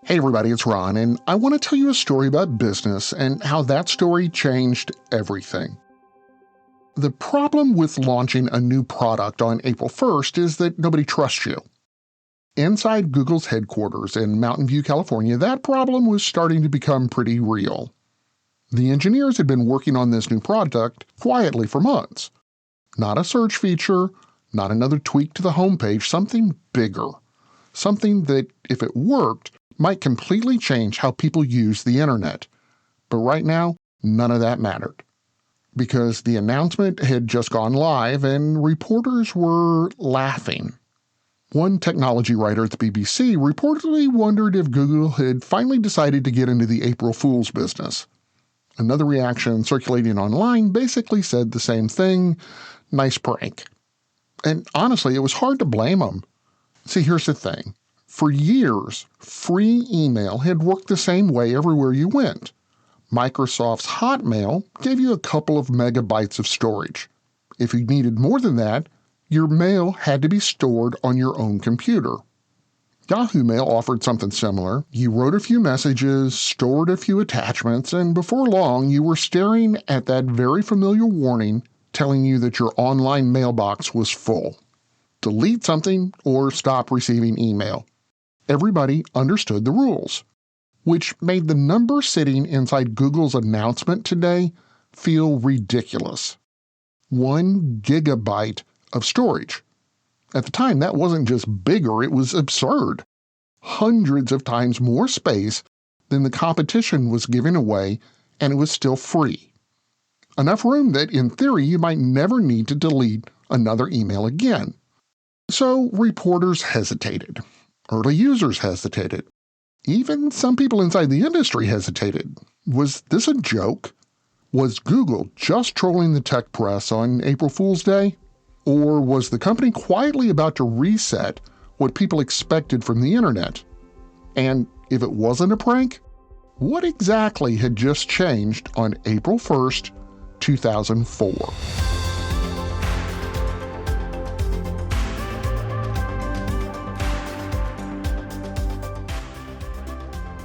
Hey everybody, it's Ron, and I want to tell you a story about business and how that story changed everything. The problem with launching a new product on April 1st is that nobody trusts you. Inside Google's headquarters in Mountain View, California, that problem was starting to become pretty real. The engineers had been working on this new product quietly for months. Not a search feature, not another tweak to the homepage, something bigger. Something that, if it worked, might completely change how people use the internet. But right now, none of that mattered. Because the announcement had just gone live and reporters were laughing. One technology writer at the BBC reportedly wondered if Google had finally decided to get into the April Fool's business. Another reaction circulating online basically said the same thing: nice prank. And honestly, it was hard to blame them. See, here's the thing. For years, free email had worked the same way everywhere you went. Microsoft's Hotmail gave you a couple of megabytes of storage. If you needed more than that, your mail had to be stored on your own computer. Yahoo Mail offered something similar. You wrote a few messages, stored a few attachments, and before long you were staring at that very familiar warning telling you that your online mailbox was full. Delete something or stop receiving email. Everybody understood the rules, which made the number sitting inside Google's announcement today feel ridiculous. 1 gigabyte of storage. At the time, that wasn't just bigger, it was absurd. Hundreds of times more space than the competition was giving away, and it was still free. Enough room that, in theory, you might never need to delete another email again. So reporters hesitated. Early users hesitated. Even some people inside the industry hesitated. Was this a joke? Was Google just trolling the tech press on April Fool's Day? Or was the company quietly about to reset what people expected from the internet? And if it wasn't a prank, what exactly had just changed on April 1st, 2004?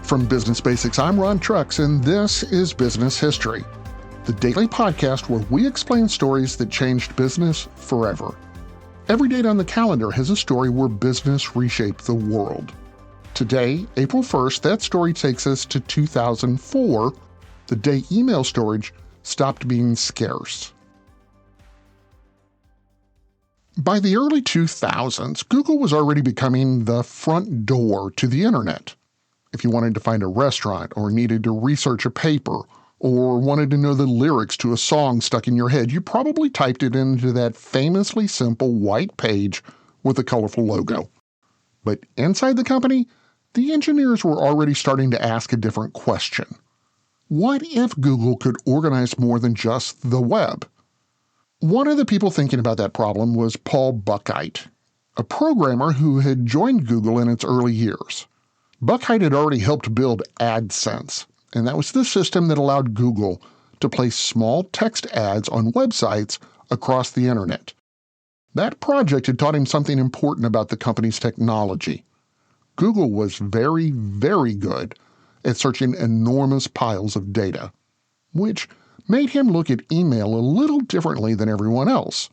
From Business Basics, I'm Ron Trucks, and this is Business History, the daily podcast where we explain stories that changed business forever. Every date on the calendar has a story where business reshaped the world. Today, April 1st, that story takes us to 2004, the day email storage stopped being scarce. By the early 2000s, Google was already becoming the front door to the internet. If you wanted to find a restaurant, or needed to research a paper, or wanted to know the lyrics to a song stuck in your head, you probably typed it into that famously simple white page with a colorful logo. But inside the company, the engineers were already starting to ask a different question. What if Google could organize more than just the web? One of the people thinking about that problem was Paul Buchheit, a programmer who had joined Google in its early years. Buchheit had already helped build AdSense, and that was the system that allowed Google to place small text ads on websites across the internet. That project had taught him something important about the company's technology. Google was very, very good at searching enormous piles of data, which made him look at email a little differently than everyone else.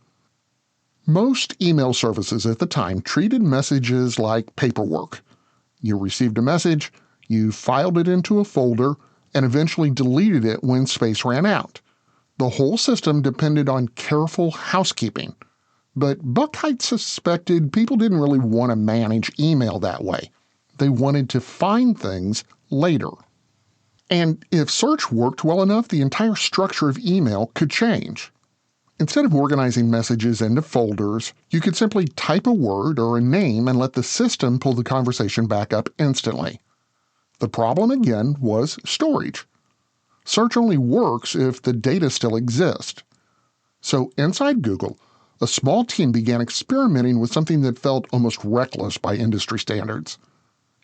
Most email services at the time treated messages like paperwork. You received a message, you filed it into a folder, and eventually deleted it when space ran out. The whole system depended on careful housekeeping. But Buchheit suspected people didn't really want to manage email that way. They wanted to find things later. And if search worked well enough, the entire structure of email could change. Instead of organizing messages into folders, you could simply type a word or a name and let the system pull the conversation back up instantly. The problem again was storage. Search only works if the data still exists. So inside Google, a small team began experimenting with something that felt almost reckless by industry standards.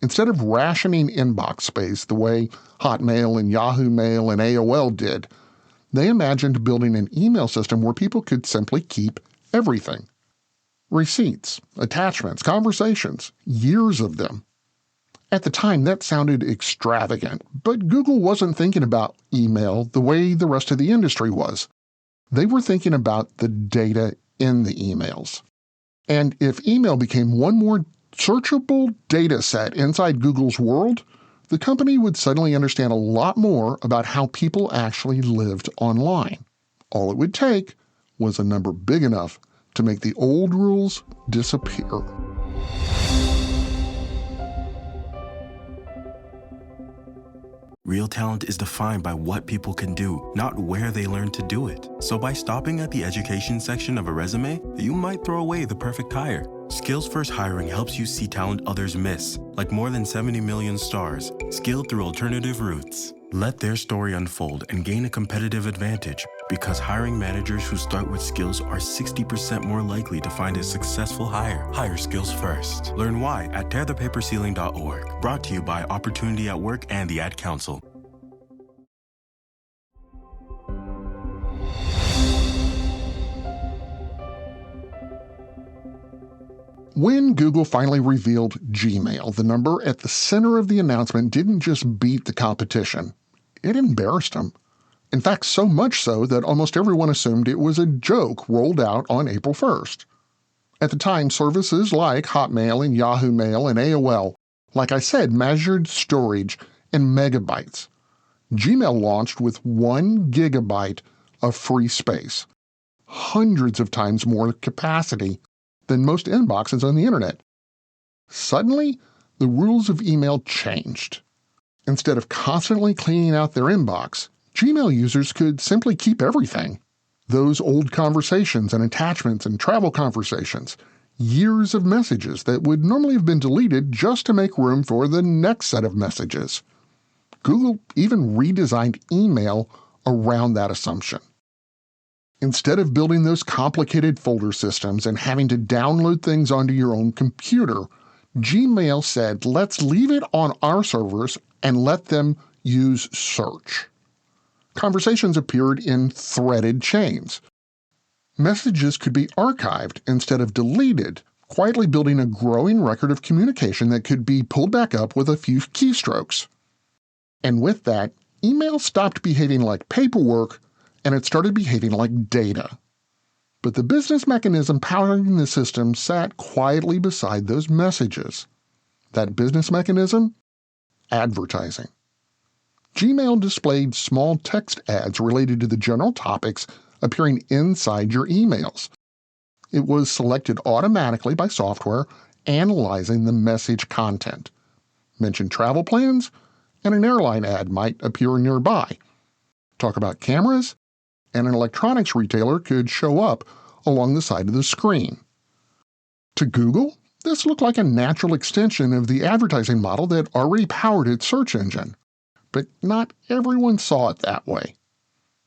Instead of rationing inbox space the way Hotmail and Yahoo Mail and AOL did, they imagined building an email system where people could simply keep everything. Receipts, attachments, conversations, years of them. At the time, that sounded extravagant, but Google wasn't thinking about email the way the rest of the industry was. They were thinking about the data in the emails. And if email became one more searchable data set inside Google's world, the company would suddenly understand a lot more about how people actually lived online. All it would take was a number big enough to make the old rules disappear. Real talent is defined by what people can do, not where they learn to do it. So by stopping at the education section of a resume, you might throw away the perfect hire. Skills First Hiring helps you see talent others miss, like more than 70 million stars, skilled through alternative routes. Let their story unfold and gain a competitive advantage, because hiring managers who start with skills are 60% more likely to find a successful hire. Hire skills first. Learn why at tearthepaperceiling.org. Brought to you by Opportunity at Work and the Ad Council. When Google finally revealed Gmail, the number at the center of the announcement didn't just beat the competition. It embarrassed them. In fact, so much so that almost everyone assumed it was a joke rolled out on April 1st. At the time, services like Hotmail and Yahoo Mail and AOL, like I said, measured storage in megabytes. Gmail launched with 1 gigabyte of free space, hundreds of times more capacity than most inboxes on the internet. Suddenly, the rules of email changed. Instead of constantly cleaning out their inbox, Gmail users could simply keep everything. Those old conversations and attachments and travel conversations, years of messages that would normally have been deleted just to make room for the next set of messages. Google even redesigned email around that assumption. Instead of building those complicated folder systems and having to download things onto your own computer, Gmail said, let's leave it on our servers and let them use search. Conversations appeared in threaded chains. Messages could be archived instead of deleted, quietly building a growing record of communication that could be pulled back up with a few keystrokes. And with that, email stopped behaving like paperwork and it started behaving like data. But the business mechanism powering the system sat quietly beside those messages. That business mechanism? Advertising. Gmail displayed small text ads related to the general topics appearing inside your emails. It was selected automatically by software analyzing the message content. Mention travel plans, and an airline ad might appear nearby. Talk about cameras, and an electronics retailer could show up along the side of the screen. To Google, this looked like a natural extension of the advertising model that already powered its search engine. But not everyone saw it that way.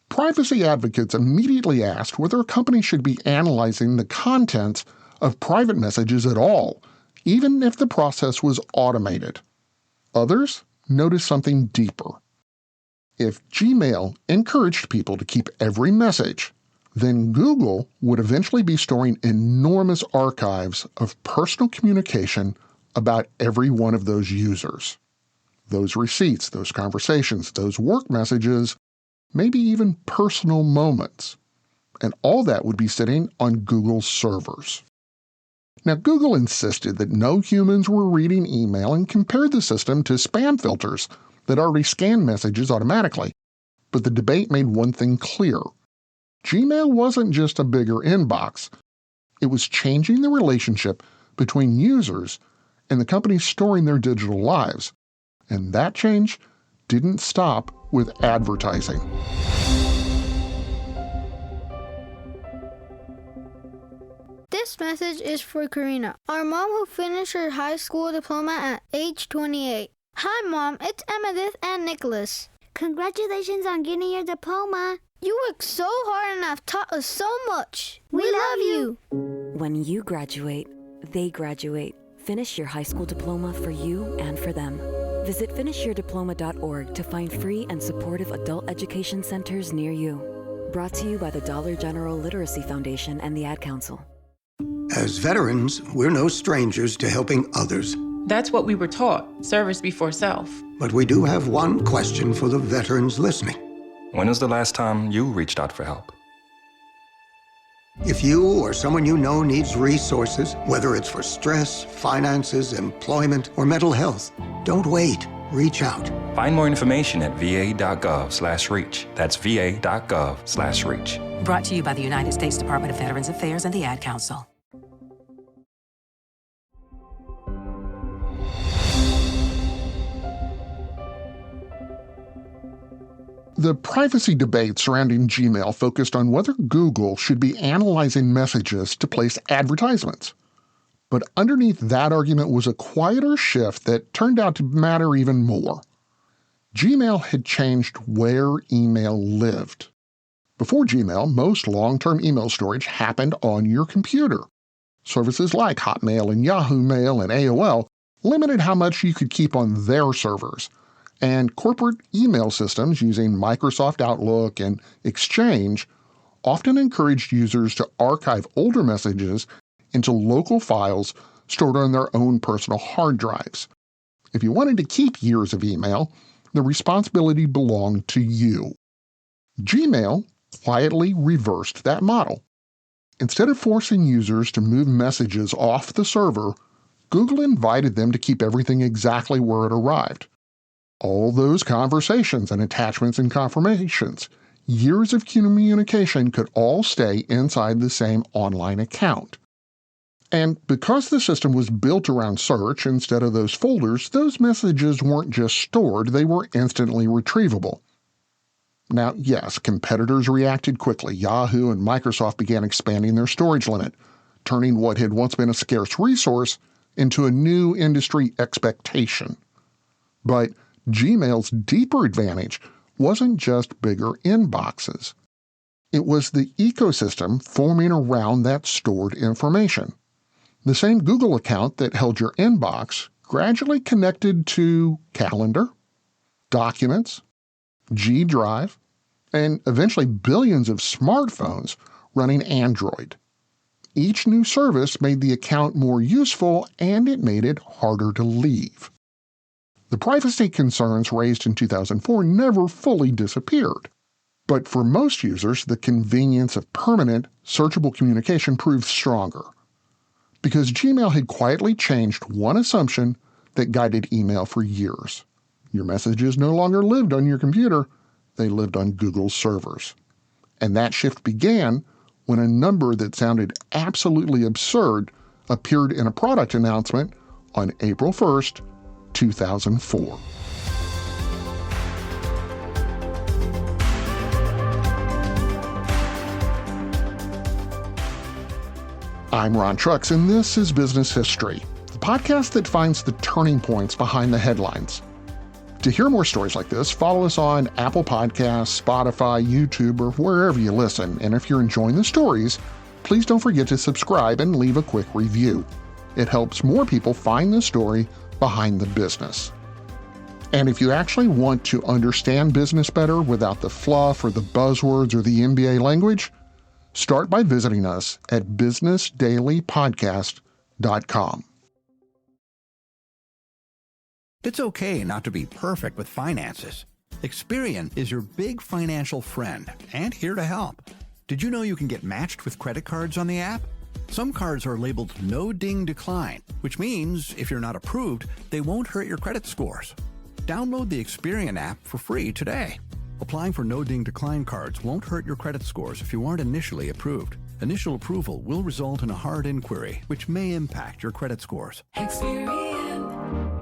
Privacy advocates immediately asked whether a company should be analyzing the contents of private messages at all, even if the process was automated. Others noticed something deeper. If Gmail encouraged people to keep every message, then Google would eventually be storing enormous archives of personal communication about every one of those users. Those receipts, those conversations, those work messages, maybe even personal moments. And all that would be sitting on Google's servers. Now, Google insisted that no humans were reading email and compared the system to spam filters that already scan messages automatically. But the debate made one thing clear. Gmail wasn't just a bigger inbox. It was changing the relationship between users and the companies storing their digital lives. And that change didn't stop with advertising. This message is for Karina, our mom who finished her high school diploma at age 28. Hi, Mom. It's Emmettith and Nicholas. Congratulations on getting your diploma. You worked so hard and have taught us so much. We love you. When you graduate, they graduate. Finish your high school diploma for you and for them. Visit finishyourdiploma.org to find free and supportive adult education centers near you. Brought to you by the Dollar General Literacy Foundation and the Ad Council. As veterans, we're no strangers to helping others. That's what we were taught, service before self. But we do have one question for the veterans listening. When was the last time you reached out for help? If you or someone you know needs resources, whether it's for stress, finances, employment, or mental health, don't wait. Reach out. Find more information at va.gov/reach. That's va.gov/reach. Brought to you by the United States Department of Veterans Affairs and the Ad Council. The privacy debate surrounding Gmail focused on whether Google should be analyzing messages to place advertisements. But underneath that argument was a quieter shift that turned out to matter even more. Gmail had changed where email lived. Before Gmail, most long-term email storage happened on your computer. Services like Hotmail and Yahoo Mail and AOL limited how much you could keep on their servers, and corporate email systems using Microsoft Outlook and Exchange often encouraged users to archive older messages into local files stored on their own personal hard drives. If you wanted to keep years of email, the responsibility belonged to you. Gmail quietly reversed that model. Instead of forcing users to move messages off the server, Google invited them to keep everything exactly where it arrived. All those conversations and attachments and confirmations, years of communication could all stay inside the same online account. And because the system was built around search instead of those folders, those messages weren't just stored, they were instantly retrievable. Now, yes, competitors reacted quickly. Yahoo and Microsoft began expanding their storage limit, turning what had once been a scarce resource into a new industry expectation. But Gmail's deeper advantage wasn't just bigger inboxes. It was the ecosystem forming around that stored information. The same Google account that held your inbox gradually connected to Calendar, Documents, G Drive, and eventually billions of smartphones running Android. Each new service made the account more useful, and it made it harder to leave. The privacy concerns raised in 2004 never fully disappeared. But for most users, the convenience of permanent, searchable communication proved stronger. Because Gmail had quietly changed one assumption that guided email for years. Your messages no longer lived on your computer, they lived on Google's servers. And that shift began when a number that sounded absolutely absurd appeared in a product announcement on April 1st, 2004. I'm Ron Trucks, and this is Business History, the podcast that finds the turning points behind the headlines. To hear more stories like this, follow us on Apple Podcasts, Spotify, YouTube, or wherever you listen. And if you're enjoying the stories, please don't forget to subscribe and leave a quick review. It helps more people find the story behind the business. And if you actually want to understand business better without the fluff or the buzzwords or the MBA language, start by visiting us at businessdailypodcast.com. It's okay not to be perfect with finances. Experian is your big financial friend and here to help. Did you know you can get matched with credit cards on the app? Some cards are labeled No Ding Decline, which means if you're not approved, they won't hurt your credit scores. Download the Experian app for free today. Applying for No Ding Decline cards won't hurt your credit scores if you aren't initially approved. Initial approval will result in a hard inquiry, which may impact your credit scores. Experian.